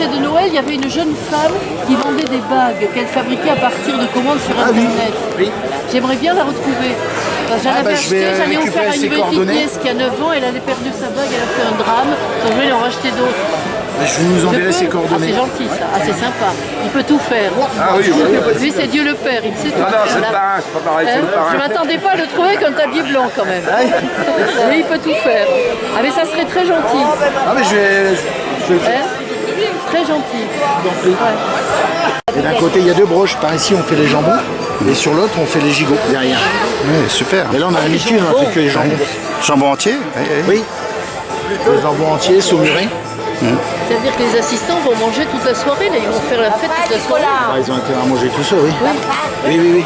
marché de Noël, il y avait une jeune femme qui vendait des bagues qu'elle fabriquait à partir de commandes sur Internet. Oui. J'aimerais bien la retrouver. J'en avais acheté, j'en ai offert à une petite nièce qui a 9 ans, elle avait perdu sa bague, elle a fait un drame, donc je vais lui en racheter d'autres. Je vous enverrai ses coordonnées. Ah, c'est gentil ça, c'est sympa. Il peut tout faire. Ah oui, Lui, c'est Dieu le Père, il sait tout non, faire. c'est le parrain, c'est pas pareil, c'est le parrain. Je m'attendais pas à le trouver avec un tablier blanc quand même. Lui, il peut tout faire. Ah, mais ça serait très gentil. Ah mais je vais le faire. Très gentil. Ouais. Et d'un côté, il y a deux broches. Par ici, on fait les jambons. Et sur l'autre, on fait les gigots derrière. Ouais, super. Et là, on a l'habitude, on fait que les jambons. Jambon entier? Oui. Les jambons entiers, saumurés. C'est-à-dire que les assistants vont manger toute la soirée, là, ils vont faire la fête toute la soirée. Ah, ils ont intérêt à manger tout ça, oui. Oui, oui, oui.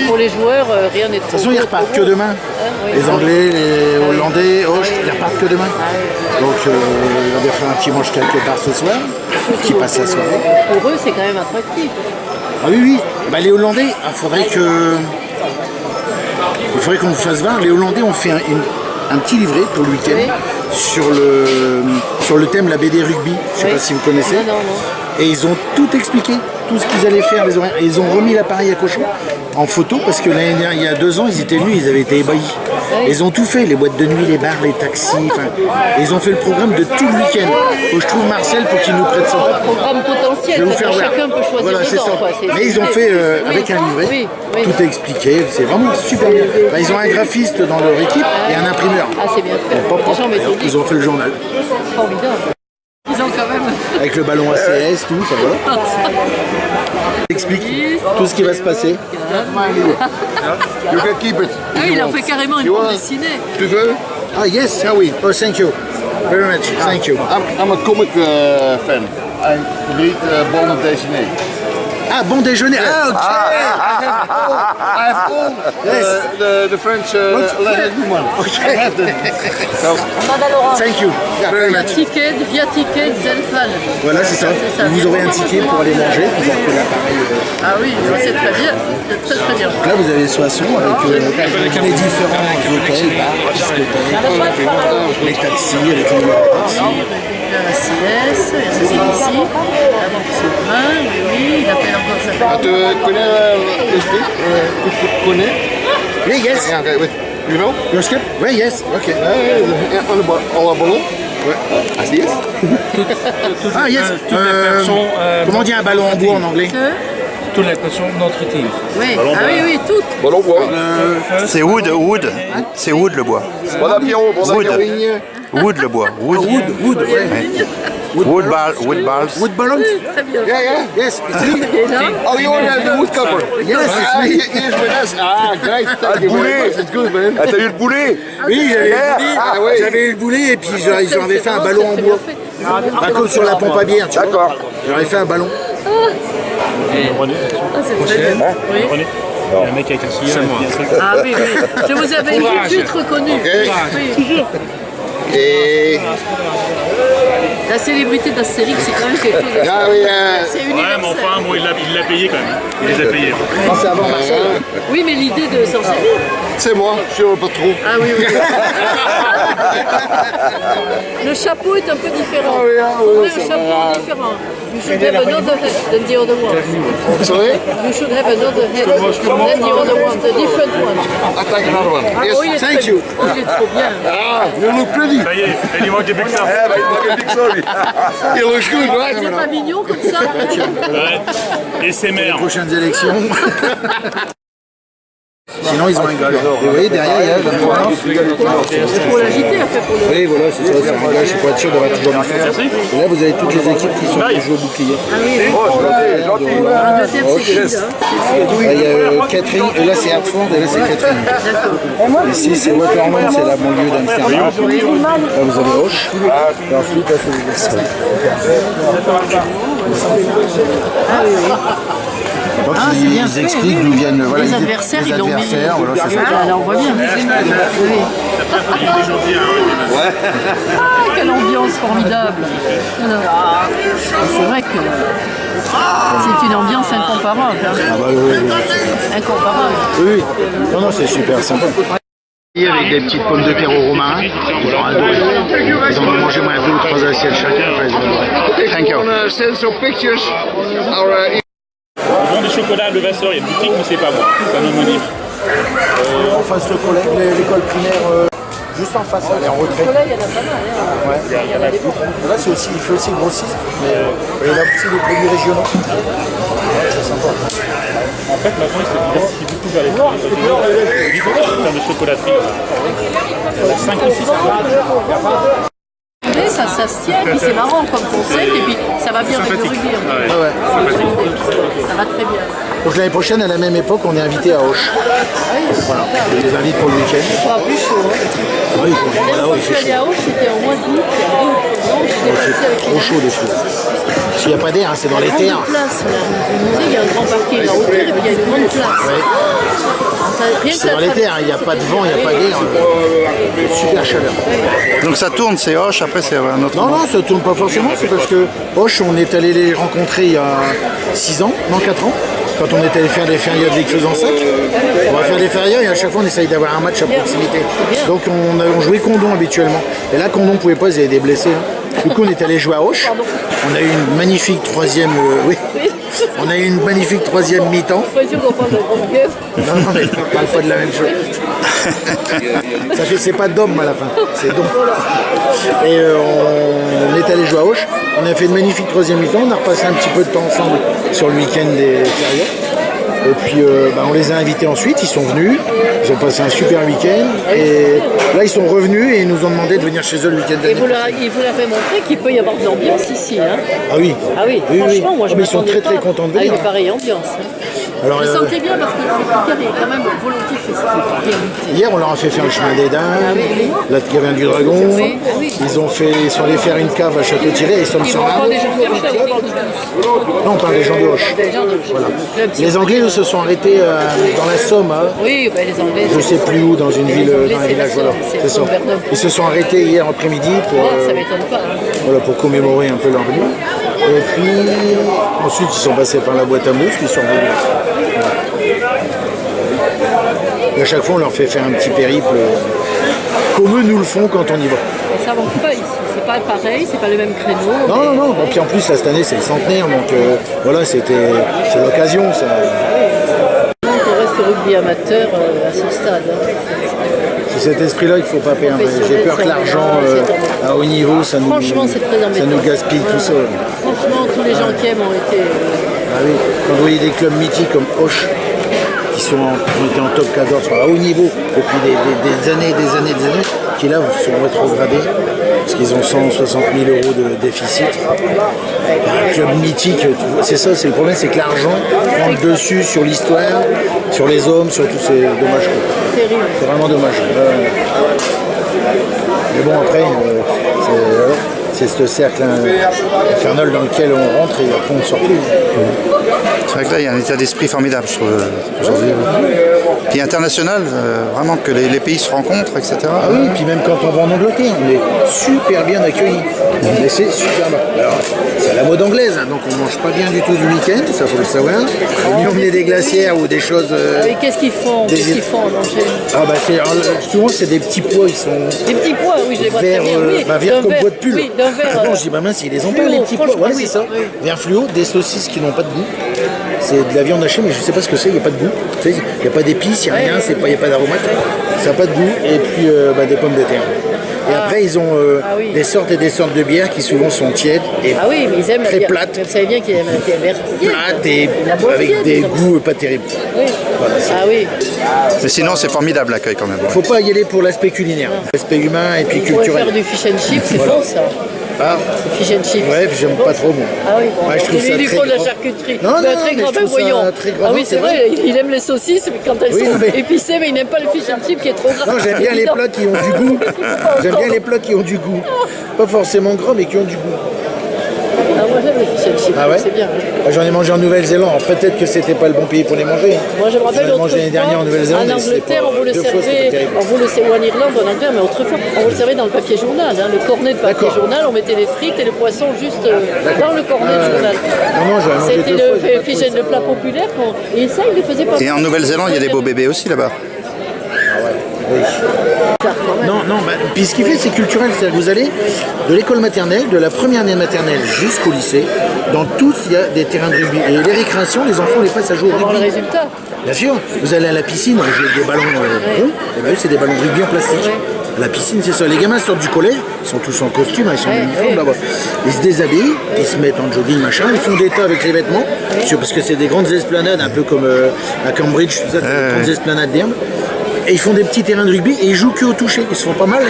Pour les joueurs, rien n'est trop. De toute façon, ils repartent que demain. Oui. Les Anglais, les Hollandais, ils repartent que demain. Donc, on va faire un petit mange quelque part ce soir, qui passe la soirée. Pour eux, c'est quand même attractif. Ah oui, oui. Bah, les Hollandais, il faudrait qu'on vous fasse voir. Les Hollandais ont fait un petit livret pour le week-end sur le thème la BD rugby. Je ne sais pas si vous connaissez. Non. Et ils ont tout expliqué, tout ce qu'ils allaient faire, les horaires. Et ils ont remis l'appareil à cochon en photo parce que l'année dernière, il y a 2 ans, ils étaient venus, ils avaient été ébahis. Et ils ont tout fait, les boîtes de nuit, les bars, les taxis. Ils ont fait le programme de tout le week-end. Donc, je trouve Marcel pour qu'il nous prête ça. Programme potentiel, Je vais vous faire voir. chacun peut choisir Voilà, c'est dedans. ça. Quoi. Mais ils ont fait avec un livret, tout est expliqué, c'est vraiment super bien. Bah, ils ont un graphiste dans leur équipe et un imprimeur. Ah, c'est bien fait. Les gens méthodiques. Ils ont fait le journal. Formidable. Ils ont quand même... Avec le ballon ACS, tout, ça voilà. Explique tout ce qui va se passer. You can keep it. Ah oui, il a fait carrément une bande dessinée. Tu veux? Ah yes, ah oui. Oh, thank you. Very much, thank you. I'm a comic fan. I read Bon Déjeuner. Ah, bon déjeuner. Ah, ok. I have all the French one. Okay. I have them. So, Thank you. Very much. Ticket, via ticket, Zelfal. Voilà, c'est ça. Vous aurez un ticket pour aller manger. Vous avez fait l'appareil. Ah oui, c'est très bien. C'est très très bien. Là, vous avez Soissons avec les différents hôtels, bars, discothèques, les taxis, avec les taxis. La CS, c'est ici. La banque Souverain, oui, il appelle encore ça. tu connais le stick? Tu connais? Oui, yes. Yeah, okay, wait. You know? Your skip? Oui, yes. Ok. On le ballon? Ah, si, yes. Ah, yes. Comment on dit un ballon en bois en anglais? Toutes les personnes de notre team. Oui, ah oui, toutes. Ballon bois. C'est wood. C'est wood le bois. Bon apéro, bon Wood. apéro. Wood le bois. Wood. Wood, ouais. Wood balls. Wood balloons? Très bien. Yeah. Yes, it's me. Et là, Oh, you want the wood cover? Yes, it's me. Yes, with us. Ah, great. Thank you very much. It's good, man. Ah, t'as eu le boulet? Oui, j'avais eu le boulet et puis j'en avais fait un ballon en bois. Pas comme sur la pompe à bière, tu vois. D'accord. J'aurais fait un ballon. ah, c'est très bien. Oui. Il y a un mec avec un cigare. Ah oui. Je vous avais tout de suite reconnu. Oui. Et... La célébrité d'Astérix, c'est quand même quelque chose. Ah oui, C'est Ouais, universel. mais enfin, bon, il l'a payé quand même. Il les a payés. C'est avant Marcel. Oui, mais l'idée de s'en servir. c'est moi, je suis le patron. Ah oui. Le chapeau est un peu différent. Ah Il oui, faudrait c'est un chapeau différent. You should have another head than the other one. Sorry? You should have another head than the other one, the different one. I take another one. Ah, Yes. oh, il est Thank très- you. oh, il est trop bien. Ah, you look pretty. Ça y est, il lui manque des buts ça. You look good, right? C'est pas mignon comme ça. Ouais. Et ses mères. Prochaines élections. Sinon, ils ont un gars. Et vous voyez, derrière, il y a le point. C'est pour l'agiter, en fait, pour le... Oui, voilà, c'est ça, c'est un gars, c'est pour être sûr d'avoir toujours du feu. Et là, vous avez toutes les équipes qui sont toujours au bouclier. Ah oui, oui. Oh, Le deuxième, c'est celui-là. Là, il y a Catherine, et là, c'est Hartford, et là, c'est Catherine. D'accord. Ici, c'est Waterloo, c'est la banlieue d'Amsterdam. Là, vous avez Auch. Et ensuite, là, c'est les Ah oui, oui. Donc, Ah, c'est bien fait, expliquent oui, d'où oui. viennent voilà, Les adversaires, ils l'ont mis. voilà, c'est ça. Ah, là, on voit bien. Oui. Ah, quelle ambiance formidable. Ah, c'est vrai que c'est une ambiance incomparable. Hein. Ah bah, oui. Incomparable. Oui, oui. Non, non, c'est super sympa. Avec des petites pommes de terre au romarin, ils ont adoré. Ils en ont mangé moins 2 ou 3 assiettes chacun, enfin ils ont adoré. Thank you. Send some pictures. Ils vendent du chocolat à Levasseur, il y a une boutique, mais c'est pas moi, c'est un homonyme. En face le collège, l'école primaire, juste en face, elle est en retrait. Là, il y en a pas mal. Hein. Ouais. Il y en a des bons. Là c'est aussi, il fait aussi grossiste, mais il a aussi des produits régionaux. Ouais, c'est sympa. En fait, maintenant, il se diversifie beaucoup vers les produits régionaux. Il y a en termes de chocolaterie. Il y en a 5 ou 6 Ça se tient, et puis c'est marrant comme concept, et puis ça va bien avec le rugby. Ouais. Ah ouais. Ça va très bien. Donc l'année prochaine, à la même époque, on est invité à Auch. Voilà, on les invite pour le week-end. Il fera plus chaud. Hein. Oui, La dernière fois il que je fait suis allée chaud. à Auch, c'était au mois d'août. J'étais passée avec Trop chaud dessus. S'il n'y a pas d'air, hein, c'est dans les une terres. grande place. Là. Vous savez, il y a un grand parking en hauteur, et puis il y a une grande place. C'est dans les terres, il n'y a pas de vent, il n'y a pas d'air. Super chaleur. Donc ça tourne, c'est Hoche, après c'est un autre. Non, non, ça ne tourne pas forcément, c'est parce que Auch, on est allé les rencontrer il y a 6 ans, non 4 ans, quand on est allé faire des férias de Vic-Fezensac. On va faire des férias et à chaque fois on essaye d'avoir un match à proximité. Donc on jouait Condon habituellement. Et là, Condon ne pouvait pas, ils avaient des blessés. Hein. Du coup, on est allé jouer à Auch. On a eu une magnifique troisième. Oui. On a eu une magnifique troisième mi-temps. Non, non, mais on ne parle pas de la même chose. Ça fait, c'est pas d'homme à la fin, c'est d'homme. Et on est allé jouer à Auch. On a fait une magnifique troisième mi-temps. On a repassé un petit peu de temps ensemble sur le week-end des férias. Et puis on les a invités ensuite, ils sont venus, ils ont passé un super week-end et là ils sont revenus et ils nous ont demandé de venir chez eux le week-end Et dernier. vous leur avez montré qu'il peut y avoir de l'ambiance ici. Hein. Ah oui, Ah oui, oui, franchement, oui. moi je Ah, mais ils sont m'attendais très très pas contents de à venir. une pareille ambiance. Hein. Alors, Je sentais bien parce que le week-end est quand même volontiers festif. hier on leur a fait faire le chemin des Dames, oui. la Caverne du Dragon, Oui, oui. ils sont allés faire une cave à Château-Thierry et Ils vont Somme-sur-Marne. encore des gens de Perche, ou encore du tous. Non, on parle des gens de Auch. Des gens de Voilà. Le petit Les Anglais eux, se sont arrêtés dans la Somme, hein. Oui, bah, les Anglais. Je sais plus où, dans une ville, Anglais, dans un c'est village, la voilà. Somme, c'est C'est ça. Verdun. Ils se sont arrêtés hier après-midi pour, Ça m'étonne pas. Hein. voilà, pour commémorer un peu leur vie. Et puis ensuite ils sont passés par la boîte à mousse, ils sont revenus. Et à chaque fois on leur fait faire un petit périple comme eux nous le font quand on y va. Ça manque pas ici. C'est pas pareil, c'est pas le même créneau. Non, non, non. Bon, puis en plus là, cette année c'est le centenaire, donc voilà, c'est l'occasion. Ça. On reste rugby amateur à ce stade. Hein. C'est cet esprit-là qu'il ne faut pas perdre. J'ai peur que l'argent à haut niveau, ça nous gaspille tout ça. Franchement, tous les gens qui aiment ont été. Ah oui, quand vous voyez des clubs mythiques comme Auch, qui ont été en top 14, enfin, à haut niveau, depuis des années, qui là sont rétrogradés, parce qu'ils ont 160 000 € de déficit. Un club mythique, c'est ça, c'est le problème, c'est que l'argent prend le dessus sur l'histoire, sur les hommes, sur tout, c'est dommage. Terrible. C'est vraiment dommage. Mais bon, après, c'est ce cercle infernal dans lequel on rentre et après on ne sort plus. C'est vrai que là il y a un état d'esprit formidable, je trouve, aujourd'hui. Puis international, vraiment que les pays se rencontrent, etc. Ah oui, puis même quand on va en Angleterre, on est super bien accueillis. Mais c'est super bien. Alors, c'est à la mode anglaise, hein, donc on mange pas bien du tout du week-end, ça faut le savoir. Ils ont emmené des glacières ou des choses. Et qu'est-ce qu'ils font Qu'est-ce qu'ils font en Angers? Ah bah souvent c'est des petits pois, ils sont Des petits pois, oui, je les vois très verts, bien. Oui, verts comme pois de pull. Oui, d'un vert. Non, je dis bah mince, ils les ont pas fluo, les petits pois. franchement, Ouais, oui, c'est ça. oui. Vert fluo, des saucisses qui n'ont pas de goût. C'est de la viande hachée, mais je sais pas ce que c'est, il n'y a pas de goût. Tu sais, il n'y a pas d'épices, il n'y a rien, il n'y a pas d'aromate. Ça n'a pas de goût. Et puis des pommes de terre. Et après, ils ont des sortes et des sortes de bières qui souvent sont tièdes et Ah oui, mais ils aiment la très bière. plates. Vous savez bien qu'ils aiment la bière verte. Plates et La boîte avec tiède, des ils ont- goûts pas terribles. Oui. Voilà, Ah oui. Mais sinon c'est formidable l'accueil quand même. faut pas y aller pour l'aspect culinaire. L'aspect humain et puis Ils pourraient faire culturel. du fish and chip, c'est bon ça. Ah, Le fish and chips. ouais, j'aime pas trop bon. Ah oui, bon. Ouais, je trouve ça il lui très faut de la gras. charcuterie. Non, Mais non, très mais grand, je trouve ça voyons. très gras. Ah oui, Non, c'est c'est vrai, il aime les saucisses, mais quand elles Oui, sont mais- épicées, mais il n'aime pas le fish and chip qui est trop gras. Non, j'aime bien les plats qui ont du goût. J'aime bien les plats qui ont du goût. Pas forcément gras, mais qui ont du goût. Ah, moi j'aime les fish and chips, Ah ouais c'est bien. J'en ai mangé en Nouvelle-Zélande. Alors, peut-être que c'était pas le bon pays pour les manger. Moi je me rappelle J'en ai mangé l'année dernière en Nouvelle-Zélande. en mais c'était Angleterre, pas- on vous le 2 fois, c'était servait, terrible. on vous le servait, ou en Irlande, en Angleterre, mais autrefois, on vous le servait dans le papier journal, hein, le cornet de papier D'accord. journal, on mettait les frites et le poisson juste dans le cornet de journal. Non, non, j'en ai mangé C'était 2 fois. j'ai le pas fish trouvé and le plat populaire, et ça, il le faisait pas. Et en Nouvelle-Zélande il y a des beaux bébés aussi là-bas. Oui. Non, non, bah, puis ce qui fait, c'est culturel. C'est-à-dire que vous allez de l'école maternelle, de la première année maternelle jusqu'au lycée. Dans tous, il y a des terrains de rugby. Et les récréations, les enfants les passent à jouer au Pour le rugby. résultat. Bien sûr, vous allez à la piscine, on joue avec des ballons ronds. Et ben eux, c'est des ballons de rugby en plastique. Ouais. À la piscine, c'est ça. Les gamins sortent du collège, ils sont tous en costume, ils sont en uniforme là-bas. Ils se déshabillent, ils se mettent en jogging, machin, ils font des tas avec les vêtements, parce que c'est des grandes esplanades, un peu comme à Cambridge, tout ça, des grandes esplanades d'herbe. Et ils font des petits terrains de rugby et ils jouent que au toucher. Ils se font pas mal.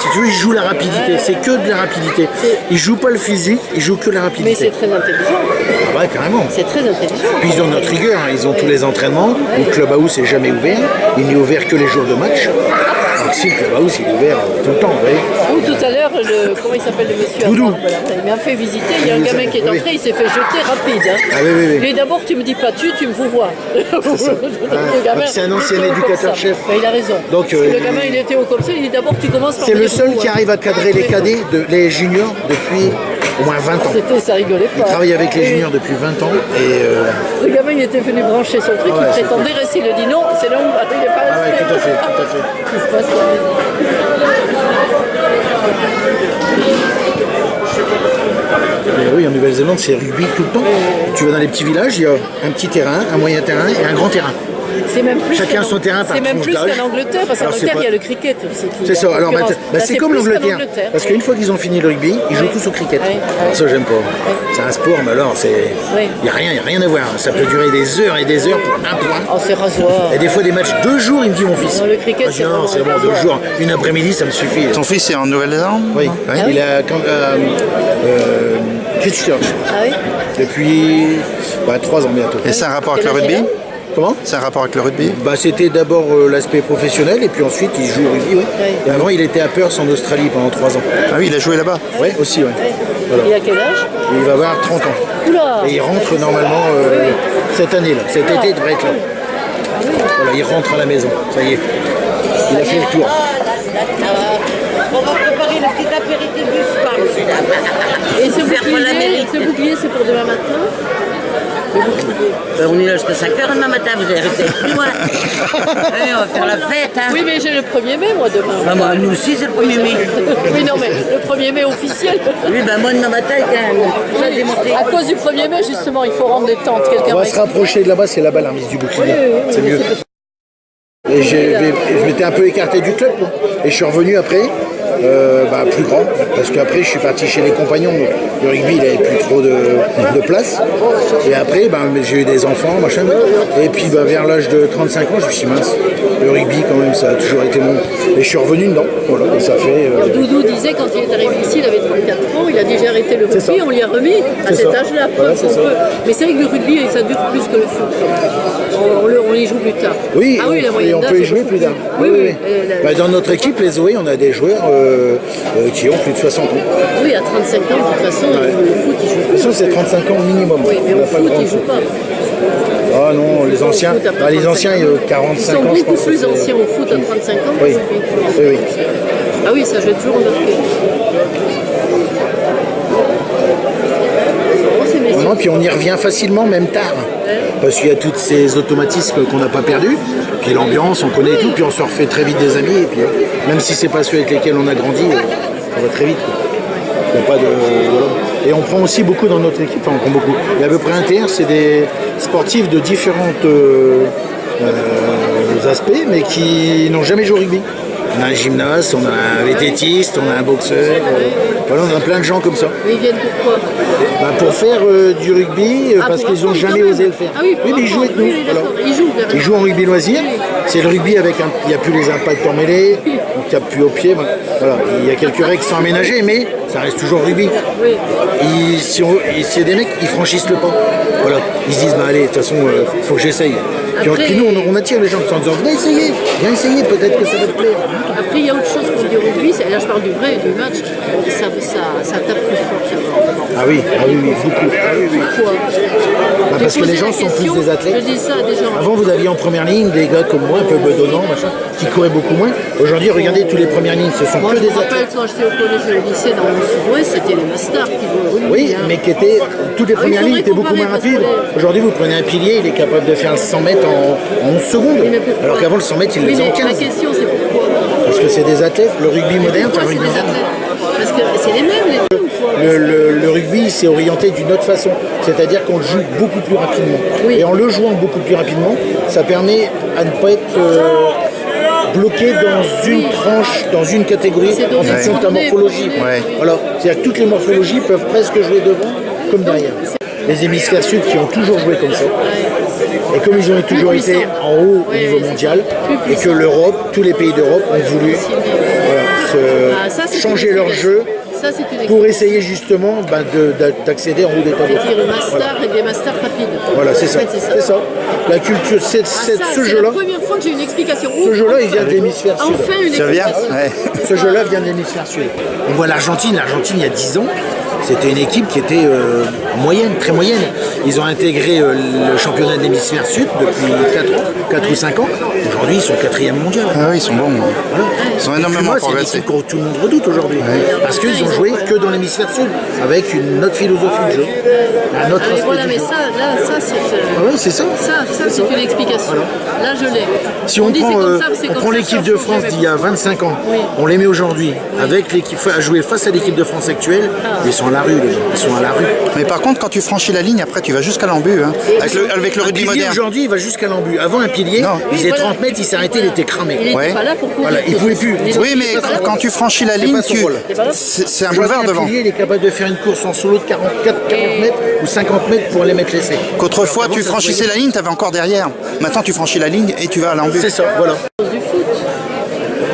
Si tu veux, ils jouent la rapidité. C'est que de la rapidité. Ils jouent pas le physique, ils jouent que la Mais rapidité. c'est très intelligent. Ah ouais, carrément. C'est très intelligent. Puis ils ont notre rigueur, hein. Ils ont tous les entraînements. Le clubhouse est jamais ouvert. Il n'est ouvert que les jours de match. Donc si, le clubhouse il est ouvert tout le temps, vous voyez. Ou tout à l'heure, comment il s'appelle le monsieur Doudou. avant, voilà, il m'a fait visiter, il y a un Doudou, gamin qui est oui. entré, il s'est fait jeter rapide. Hein. Ah oui, oui, oui. Mais d'abord, tu me dis pas tu me vous vois. Le gamin, C'est un ancien il était haut comme éducateur-chef. ça. Mais il a raison. Donc, Parce que le gamin, il était haut comme ça, il dit d'abord, tu commences par C'est me le dire seul vous, qui hein. arrive à cadrer les cadets, les juniors depuis au moins 20 ans. Ça rigolait pas. Il travaille avec les juniors depuis 20 ans et Le gamin, il était venu brancher son truc, Ah ouais, il prétendait rester, il a dit non, c'est là où il n'est pas ah ouais, resté. tout à fait, tout à fait. Il se passe Et oui, en Nouvelle-Zélande, c'est rugby tout le temps. Tu vas dans les petits villages, il y a un petit terrain, un moyen terrain et un grand terrain. C'est même plus Chacun qu'en- son terrain par C'est même tranche plus d'âge. qu'en Angleterre, parce qu'en Alors, c'est Angleterre, pas- il y a le cricket aussi. C'est ça, alors concurrence. Là, c'est comme plus qu'en l'Angleterre. Angleterre. Parce qu'une fois qu'ils ont fini le rugby, ils jouent tous au cricket. Ouais, ouais. Alors ça, j'aime pas. C'est un sport, mais alors, Ouais. il n'y a rien à voir. Ça peut durer des heures et des heures pour un point. Oh, c'est rasoir. Et des fois, des matchs 2 jours, il me dit mon fils. Non, le cricket, Ah, je dis, c'est non, vraiment c'est bon, un 2 rasoir. jours. Une après-midi, ça me suffit. Ton fils est en Nouvelle-Zélande? Oui, Ouais. il a Christchurch Ah oui. depuis 3 ans bientôt. Et c'est un rapport avec le Quel âge rugby? il a Comment C'est un rapport avec le rugby? C'était d'abord l'aspect professionnel et puis ensuite il joue au rugby. Ouais. Ouais. Et avant il était à Perth en Australie pendant 3 ans. Ah oui, il a joué là-bas. Ouais, aussi, ouais. Voilà. Il a quel âge? Et il va avoir 30 ans. Oula. Et il rentre normalement cette année-là. Cet été, il devrait être là. Voilà, il rentre à la maison. Ça y est. Il a fait le tour. On va préparer le petit apéritif du soir, mesdames. Et ce bouclier, c'est pour demain matin? On est là jusqu'à 5h demain matin, vous allez rester plus loin. Allez, on va faire la fête, hein. Oui, mais j'ai le 1er mai, moi, demain. Bah, moi, nous aussi, c'est le 1er mai. Oui, non, mais le 1er mai officiel. Oui, bah, moi, demain matin, ça a démonté. À cause du 1er mai, justement, il faut rendre des tentes. On Quelqu'un va va se rapprocher de là-bas, c'est là-bas la remise du bouclier. C'est mieux. Et je m'étais un peu écarté du club, quoi. Et je suis revenu après, plus grand, parce qu'après je suis parti chez les compagnons. Donc, le rugby il n'avait plus trop de place. Et après j'ai eu des enfants, machin. Et puis vers l'âge de 35 ans, je me suis dit mince, le rugby quand même ça a toujours été mon. Et je suis revenu dedans. Voilà, et ça fait. Doudou disait quand il est arrivé ici, il avait 34 ans, il a déjà arrêté le C'est ça. rugby, on lui a remis à C'est cet ça. âge-là. Voilà, c'est ça. Mais c'est vrai que le rugby, ça dure plus que le foot. On y joue plus tard. Oui, ah oui, la et moyenne on d'âge peut y est jouer beaucoup plus tard. Oui, oui. Dans notre équipe, les Zoé, on a des joueurs qui ont plus de 60 ans. Oui, à 35 ans, de toute façon, Ouais. le foot, il joue De plus. toute façon, c'est 35 ans minimum. Oui, mais On au n'a pas foot, grand ils ne jouent pas. Ah non, les anciens, Au foot, après les 35 anciens, ans. il y a Ils 45 sont ans, je beaucoup pense. plus c'est- anciens au foot à 35 ans que Oui. au rugby. Oui, oui. Ah oui, ça, je l'ai toujours remarqué. Oh, c'est mes- Non, puis on y revient facilement, même tard. Parce qu'il y a tous ces automatismes qu'on n'a pas perdus. Puis l'ambiance, on connaît tout, puis on se refait très vite des amis. Et puis, même si c'est pas ceux avec lesquels on a grandi, ça va très vite. Quoi. Il y a pas de, voilà. Et on prend aussi beaucoup dans notre équipe, enfin on prend beaucoup. Il y a à peu près un tiers, c'est des sportifs de différentes aspects, mais qui n'ont jamais joué au rugby. On a un gymnaste, on a un vététiste, on a un boxeur. Voilà, on a plein de gens comme ça. Mais ils viennent pourquoi? Pour faire du rugby, parce pour qu'ils n'ont apprendre, jamais quand même. osé le faire. Ah oui, pour mais ils jouent avec nous. apprendre. Oui, voilà. d'accord. Ils jouent, carrément. Ils jouent en rugby loisir. C'est le rugby avec il n'y a plus les impacts emmêlés, on ne tape plus au pied. Voilà. Il y a quelques règles qui sont aménagées, mais ça reste toujours rugby. Oui. C'est des mecs, ils franchissent le pas. Voilà. Ils se disent, allez, de toute façon, il faut que j'essaye. Puis, Après- puis nous, on attire les gens en disant, viens essayer, peut-être que ça va te plaire. Après, il y a autre chose qu'on dit au rugby, là je parle du vrai, du match, ça tape plus fort qu'avant. Ah oui, beaucoup. Ah oui, oui. Pourquoi? Parce J'ai que les posé gens la sont question, plus des athlètes. Je dis ça à des gens. Avant, vous aviez en première ligne des gars comme moi, un peu bedonnants, machin, qui couraient beaucoup moins. Aujourd'hui, regardez, tous les premières lignes, ce sont Moi, que je des me rappelle athlètes. quand j'étais au collège et au lycée dans le sud-ouest, c'était les masters qui jouaient au rugby. Oui, hein. mais qui étaient, toutes les Ah, premières il lignes faudrait étaient beaucoup moins comparer, parce rapides. que Aujourd'hui, vous prenez un pilier, il est capable de faire le 100 mètres en 11 secondes. Oui, mais pourquoi? Alors qu'avant, le 100 mètres, il le Oui, faisait en mais 15. la question, c'est pourquoi? Parce que c'est des athlètes, le rugby moderne, Pourquoi c'est des athlètes? Parce que c'est les mêmes, les deux, ou quoi? le rugby s'est orienté d'une autre façon, c'est-à-dire qu'on le joue beaucoup plus rapidement. Oui. Et en le jouant beaucoup plus rapidement, ça permet à ne pas être bloqué dans une tranche, dans une catégorie, C'est donc en fonction de ta coordonné, morphologie. coordonné, oui. Voilà. C'est-à-dire que toutes les morphologies peuvent presque jouer devant comme derrière. Les hémisphères sud qui ont toujours joué comme ça, et comme ils ont toujours Plus été puissants. en haut au Oui, niveau oui, mondial, plus et que puissants. l'Europe, tous les pays d'Europe ont voulu Ah, ça, c'est changer une leur jeu Ça, c'est une pour essayer justement d'accéder en haut des tableaux. dire master et des masters rapides. Voilà, c'est ça. En fait, C'est ça. La culture, Ah, ça, ce c'est jeu-là, la première fois que j'ai une explication. ce jeu-là, il vient de l'hémisphère sud. Enfin une Ça vient explication. ouais. Ce jeu-là vient de l'hémisphère sud. On voit l'Argentine. L'Argentine, il y a 10 ans, c'était une équipe qui était moyenne, très moyenne. Ils ont intégré le championnat de l'hémisphère sud depuis 4 ou 5 ans. Aujourd'hui, ils sont 4e mondial. Ah oui, ils sont bons. Ils ont énormément C'est une progressé. équipe que tout le monde redoute aujourd'hui. Parce qu'ils ont joué que dans l'hémisphère sud, avec une autre philosophie de jeu. Un autre Ah, mais aspect voilà, du mais jeu. ça c'est Ah ouais, c'est ça. ça c'est une explication. Là, je l'ai. Si on dit prend, c'est comme ça, c'est comme ça, l'équipe ça de change France jamais. d'il y a 25 ans, Oui. on les met aujourd'hui, avec l'équipe à jouer face à l'équipe de France actuelle, ils sont à la rue, les gens. Ils sont à la rue. Mais par contre, quand tu franchis la ligne, après, tu vas jusqu'à l'embu. Hein, avec le Un rugby pilier moderne. aujourd'hui, il va jusqu'à l'embu. Avant, un pilier, Non. il faisait Voilà. 30 mètres, il s'est arrêté, il était cramé. Il n'était Ouais. pas là pour courir. Voilà, il pouvait plus. Oui, mais quand tu franchis la ligne, pas son rôle. c'est un Aujourd'hui, boulevard devant. Un pilier, il est capable de faire une course en solo de 40 mètres ou 50 mètres pour aller mettre l'essai. Qu'autrefois, Alors tu qu'avant, ça se franchissais voyait. la ligne, tu avais encore derrière. Maintenant, tu franchis la ligne et tu vas à l'embut. C'est ça, voilà. Du foot,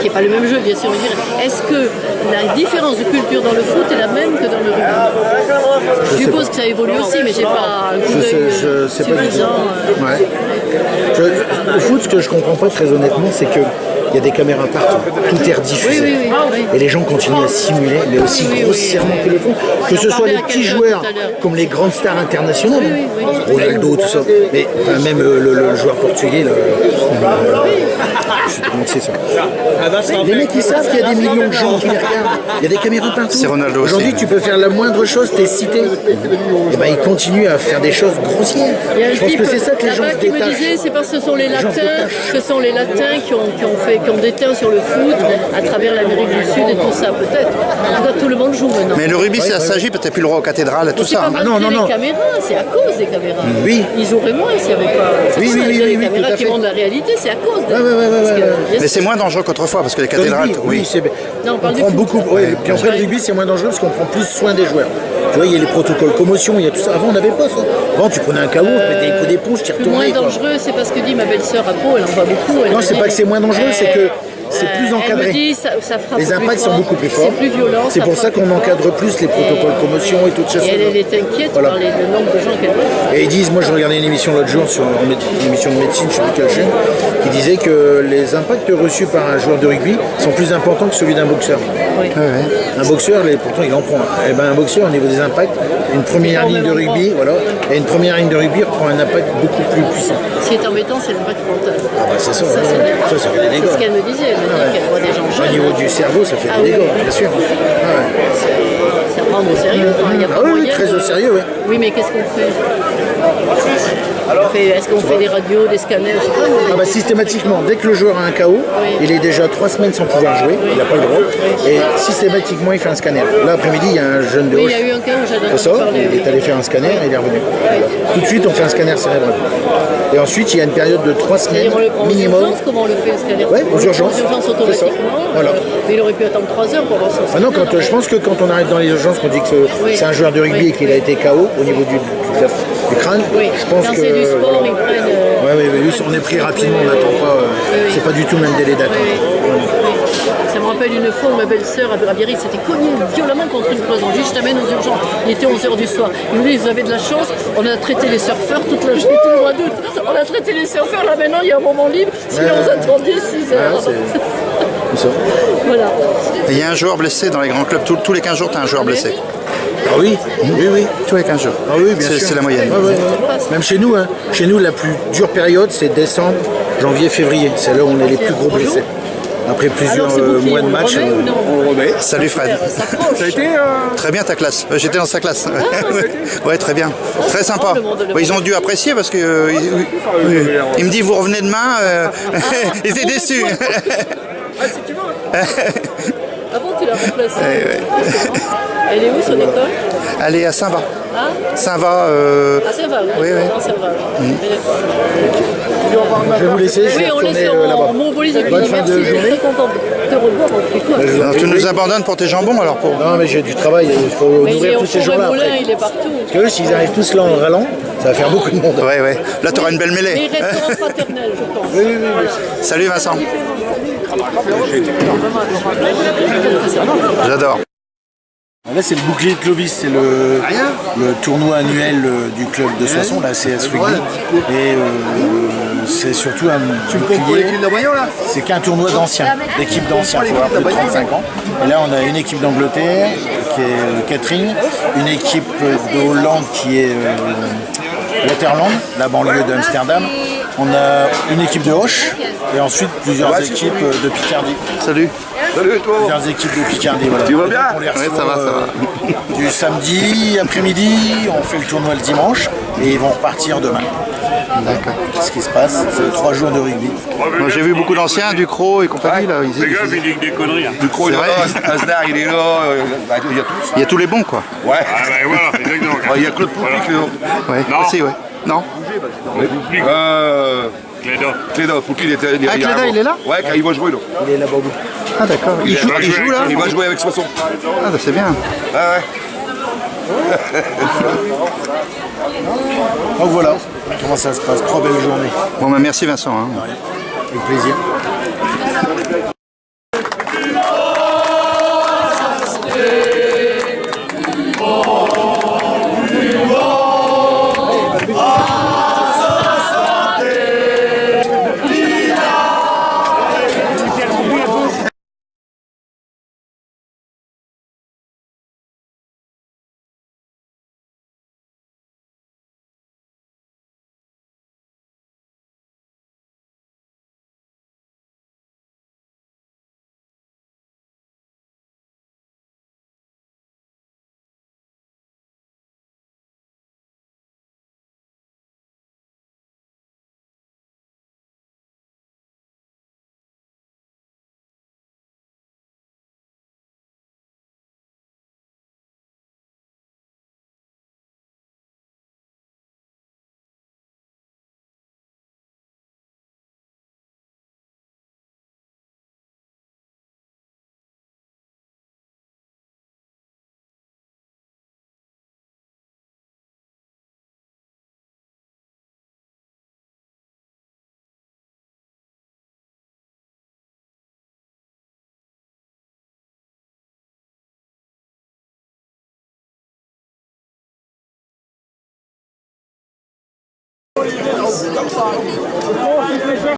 qui n'est pas le même jeu, bien sûr. Je dirais. Est-ce que la différence de culture dans le foot est la même que dans le rugby? Je suppose que ça évolue aussi, mais j'ai pas un coup Je sais, d'œil je sais pas du tout. suffisant. Ouais. Le foot, ce que je comprends pas très honnêtement, c'est que il y a des caméras partout, tout est rediffusé. Oui. Et les gens continuent à simuler, mais aussi Oui. grossièrement que le font. Que J'en ce soit parlais les à petits quelqu'un joueurs, tout à l'heure. comme les grandes stars internationales, Oui. Ronaldo, tout ça, mais enfin, même le joueur portugais, je sais pas comment c'est ça. Les mecs, ils savent qu'il y a des millions de gens qui les regardent. Il y a des caméras partout. C'est Ronaldo aussi. Aujourd'hui, tu peux faire la moindre chose, t'es cité. Et ben, ils continuent à faire des choses grossières. Il y a un Je pense type que c'est ça que les gens là-bas se qui me détachent. disait, c'est parce que ce sont les gens se Latins, détachent. ce sont les Latins qui ont déteint sur le foot à travers l'Amérique du Sud et tout ça, peut-être. En tout cas, tout le monde joue maintenant. Mais le rugby, c'est assagi, peut-être plus le droit aux cathédrales et tout C'est ça. pas hein. malgré non. les caméras, c'est à cause des caméras. Oui. Ils joueraient moins s'il n'y avait pas. C'est Oui, pour ça, oui, les oui, caméras tout à qui fait. montrent la réalité, c'est à cause des. Ouais. Parce que, bien Mais sûr, c'est moins dangereux qu'autrefois, parce que les Le cathédrales, rugby, oui. c'est Non, on on parle du prend foot. beaucoup. Ouais, puis après le rugby, c'est moins dangereux parce qu'on prend plus soin des joueurs. Tu vois, il y a les protocoles commotion, il y a tout ça. Avant, on n'avait pas ça. Avant, tu prenais un KO, tu mettais des coups d'éponge, tu le moins retournais. quoi. dangereux, c'est parce que dit ma belle-sœur à Pau, elle en voit beaucoup. Elle Non, me c'est dit, pas que c'est moins dangereux, c'est que c'est plus Elle me encadré. dit, ça frappe Les plus impacts fort, sont beaucoup plus forts. C'est plus violent. C'est pour ça frappe qu'on plus encadre fort. plus les protocoles commotion et toutes ces Et choses. elle est inquiète Voilà. par le nombre de gens qu'elle voit. Et ils disent, moi je regardais une émission l'autre jour, une émission de médecine, je sais plus quelle chaîne, qui disait que les impacts reçus par un joueur de rugby sont plus importants que celui d'un boxeur. Oui. Un boxeur, pourtant il en prend. Et ben un boxeur, au niveau des impacts, une première Au ligne même de endroit. rugby, voilà, et une première ligne de rugby prend un impact beaucoup plus puissant. Ce qui est embêtant, c'est l'impact mental. Ah bah c'est ça, Ça, c'est ouais. Ça fait des c'est dégâts. ce qu'elle me disait. Elle me dit qu'elle voit des gens Au jeunes. niveau du cerveau, ça fait Ah des oui, dégâts, oui. bien sûr. Ah ouais. Ça prend au sérieux. Quoi. Il y a pas Ah oui, oui, moyen très de- au sérieux, oui. Oui, mais qu'est-ce qu'on fait? Est-ce qu'on fait des radios, des scanners, je sais pas, mais- Ah bah systématiquement, dès que le joueur a un KO, il est déjà 3 semaines sans pouvoir jouer, il n'a pas le droit, et systématiquement il fait un scanner. Là après-midi, il y a un jeune de Oui, il Hoche, y a eu un cas où c'est j'adore ça, parler. il est allé faire un scanner et il est revenu. Tout de suite, on fait un scanner cérébral. Et ensuite, il y a une période de 3 semaines C'est-à-dire, on le prend aux minimum. urgences, comment on le fait, le scanner? Ouais, aux On le prend urgences. Aux urgences C'est ça. automatiquement. Voilà. Mais il aurait pu attendre 3 heures pour avoir son Ah non, scanner. je pense que quand on arrive dans les urgences, qu'on dit que Oui. c'est un joueur de rugby Oui. et qu'il a été KO au niveau du crâne, Oui, je pense quand que... c'est du sport, voilà. ils prennent. Oui, on est pris rapidement, on n'attend pas. oui. C'est pas du tout le même délai d'attente. Oui. Ça me rappelle une fois où ma belle-sœur à Biarritz s'était cognée violemment contre une cloison. Je dis, je t'amène aux urgences. Il était 11h du soir. Il me dit, vous avez de la chance, on a traité les surfeurs toute la journée, tout le mois d'août. On a traité les surfeurs, là maintenant il y a un moment libre, sinon on attendait 6 heures. C'est ça. Voilà. Et il y a un joueur blessé dans les grands clubs. Tous les 15 jours, tu as un joueur blessé. Ah oui, oui. Tous les 15 jours. Ah oui, bien sûr. C'est la moyenne. Ouais, ouais. Même chez nous, hein. Chez nous, la plus dure période, c'est décembre, janvier, février. C'est là où on est les plus gros blessés. Après plusieurs Alors c'est vous qui mois de on le match. remet ou non? on remet. Salut Fred. Ça approche. Ça a été. Très bien ta classe. J'étais dans sa classe. Ouais, très bien. Très sympa. Ouais, ils ont dû apprécier parce que il me dit vous revenez demain. Ils étaient déçus. Ah bon, tu l'as remplacée? ouais. Ah, c'est bon. Elle est où son école? Elle est à Saint-Va. Hein? Saint-Va. Ah, ça va, Oui, oui. Non, ça va. Je vais vous laisser, je vais Oui, on laisse retourner là-bas. en Mongolie. Bonne fin de Merci, je suis journée. très contente de te revoir. Alors, tu nous abandonnes pour tes jambons alors pour... Non, mais j'ai du travail, il faut Mais il est nourrir au tous ces fond gens-là Moulin, après. il est partout. Parce que eux, s'ils arrivent tous là en rallant, ça va faire beaucoup de monde. Ouais, ouais. Là, tu auras une belle Mais mêlée. il restera fraternel, je pense. Oui, oui, oui. Salut Vincent. J'adore. Là, c'est le bouclier de Clovis, c'est le tournoi annuel du club de Soissons, la CS Rugby. Et c'est surtout un bouclier. C'est qu'un tournoi d'anciens, d'équipes d'anciens, il faut avoir plus de 35 ans. Et là, on a une équipe d'Angleterre, qui est Catherine, une équipe de Hollande qui est Waterland, la banlieue d'Amsterdam. On a une équipe de Hoche et ensuite plusieurs équipes de Picardie. Salut. Salut toi. Plusieurs équipes de Picardie. Voilà. Tu vas bien? On les Ouais, reçoit, ça va, ça va. du samedi après-midi, on fait le tournoi le dimanche et ils vont repartir demain. D'accord. Ce qui se passe, c'est 3 jours de rugby. Moi, j'ai vu beaucoup d'anciens, Ducrot et compagnie. Là, Les gars, ils disent des conneries. Hein. Du coup, il est C'est là, vrai. Asdar, il est là, il y a tous. Il y a tous les bons, quoi. Ouais. Ah, ben voilà, exactement. Il y a Claude Poupic, Ouais, Non. aussi, ouais. Non. Cléda, Poupic, il était. Ah, Cléda, il est là? Ouais, il va jouer là. Il est là-bas au bout. Ah, d'accord. Il joue là? Il va jouer avec Soissons. Ah, bah, c'est bien. Ah ouais. Donc voilà comment ça se passe. 3 belles journées. Bon, bah, merci Vincent. Hein. Avec plaisir.